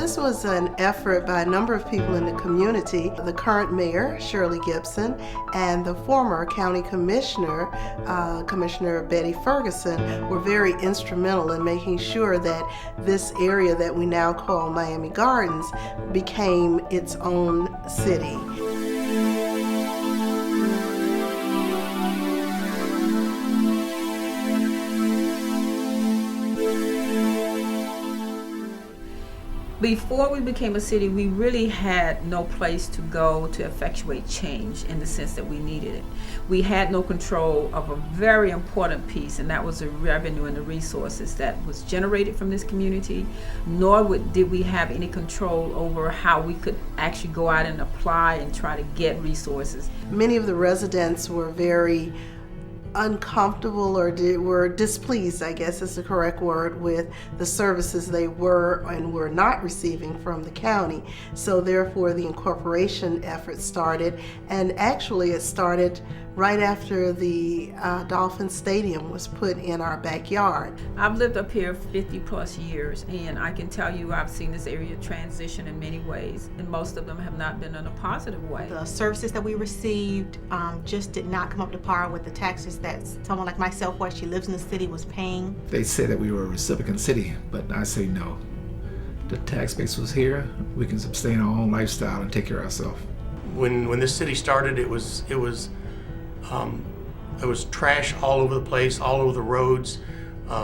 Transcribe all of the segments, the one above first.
This was an effort by a number of people in the community. The current mayor, Shirley Gibson, and the former county commissioner, Commissioner Betty Ferguson, were very instrumental in making sure that this area that we now call Miami Gardens became its own city. Before we became a city, we really had no place to go to effectuate change in the sense that we needed it. We had no control of a very important piece, and that was the revenue and the resources that was generated from this community, nor did we have any control over how we could actually go out and apply and try to get resources. Many of the residents were very uncomfortable or were displeased, I guess is the correct word, with the services they were and were not receiving from the county. So therefore the incorporation effort started, and actually it started right after the Dolphin Stadium was put in our backyard. I've lived up here 50 plus years, and I can tell you I've seen this area transition in many ways, and most of them have not been in a positive way. The services that we received just did not come up to par with the taxes that someone like myself, who actually lives in the city, was paying. They said that we were a recipient city, but I say no. The tax base was here. We can sustain our own lifestyle and take care of ourselves. When this city started, it was trash all over the place, all over the roads.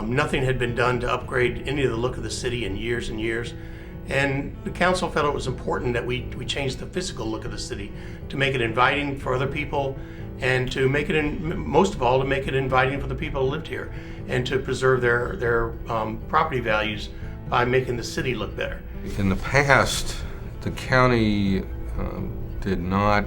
Nothing had been done to upgrade any of the look of the city in years and years. And the council felt it was important that we change the physical look of the city to make it inviting for other people, and to make it, most of all, to make it inviting for the people who lived here, and to preserve their property values by making the city look better. In the past, the county did not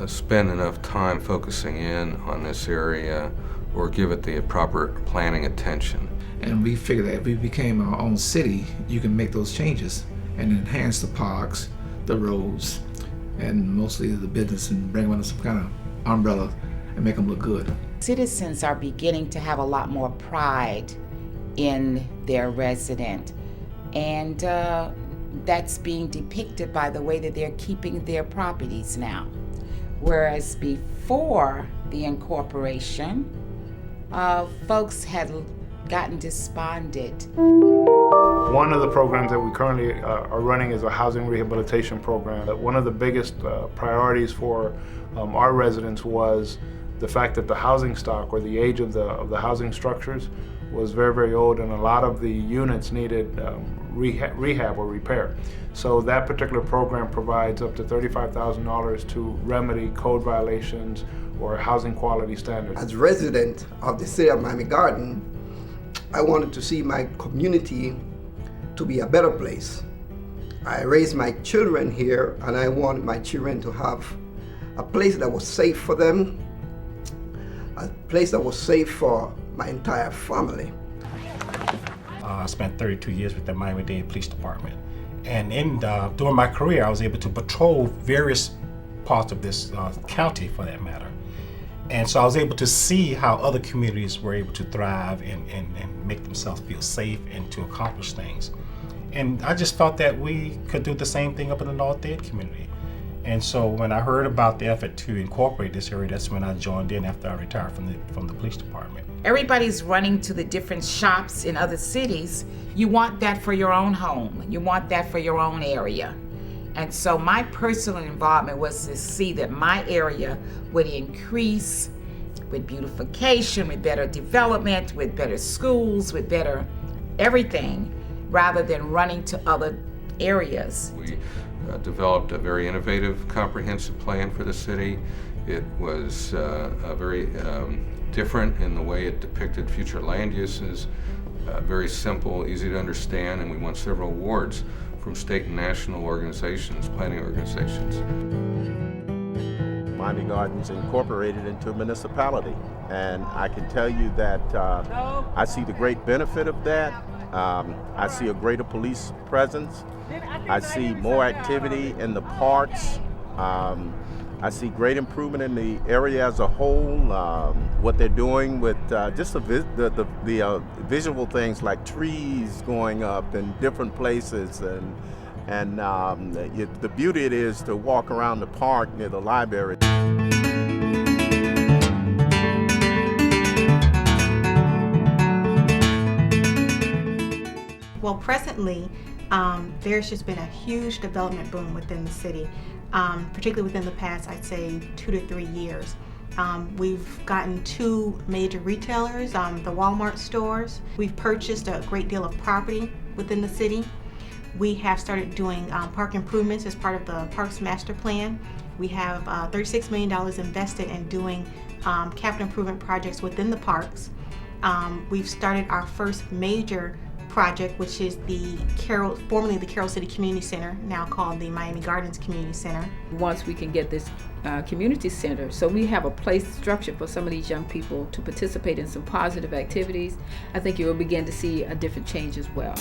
spend enough time focusing in on this area or give it the proper planning attention. And we figured that if we became our own city, you can make those changes and enhance the parks, the roads, and mostly the business, and bring them under some kind of umbrella and make them look good. Citizens are beginning to have a lot more pride in their resident, and that's being depicted by the way that they're keeping their properties now. Whereas before the incorporation, folks had gotten despondent. One of the programs that we currently are running is a housing rehabilitation program. One of the biggest priorities for our residents was the fact that the housing stock, or the age of the housing structures, was very, very old, and a lot of the units needed rehab or repair. So that particular program provides up to $35,000 to remedy code violations or housing quality standards. As a resident of the city of Miami Garden, I wanted to see my community to be a better place. I raised my children here, and I wanted my children to have a place that was safe for them, a place that was safe for my entire family. I spent 32 years with the Miami-Dade Police Department. And during my career, I was able to patrol various parts of this county, for that matter. And so I was able to see how other communities were able to thrive and make themselves feel safe and to accomplish things. And I just felt that we could do the same thing up in the North Dade community. And so when I heard about the effort to incorporate this area, that's when I joined in after I retired from the police department. Everybody's running to the different shops in other cities. You want that for your own home. You want that for your own area. And so my personal involvement was to see that my area would increase with beautification, with better development, with better schools, with better everything, rather than running to other areas. We developed a very innovative, comprehensive plan for the city. It was very different in the way it depicted future land uses, very simple, easy to understand, and we won several awards from state and national organizations, planning organizations. Miami Gardens incorporated into a municipality, and I can tell you that I see the great benefit of that. I see a greater police presence. I see more activity in the parks. I see great improvement in the area as a whole. What they're doing with just the visual things like trees going up in different places, and the beauty it is to walk around the park near the library. Well, presently, there's just been a huge development boom within the city, particularly within the past, I'd say, 2 to 3 years. We've gotten 2 major retailers, the Walmart stores. We've purchased a great deal of property within the city. We have started doing park improvements as part of the Parks Master Plan. We have $36 million invested in doing capital improvement projects within the parks. We've started our first major project, which is formerly the Carroll City Community Center, now called the Miami Gardens Community Center. Once we can get this community center, so we have a place structured for some of these young people to participate in some positive activities, I think you will begin to see a different change as well.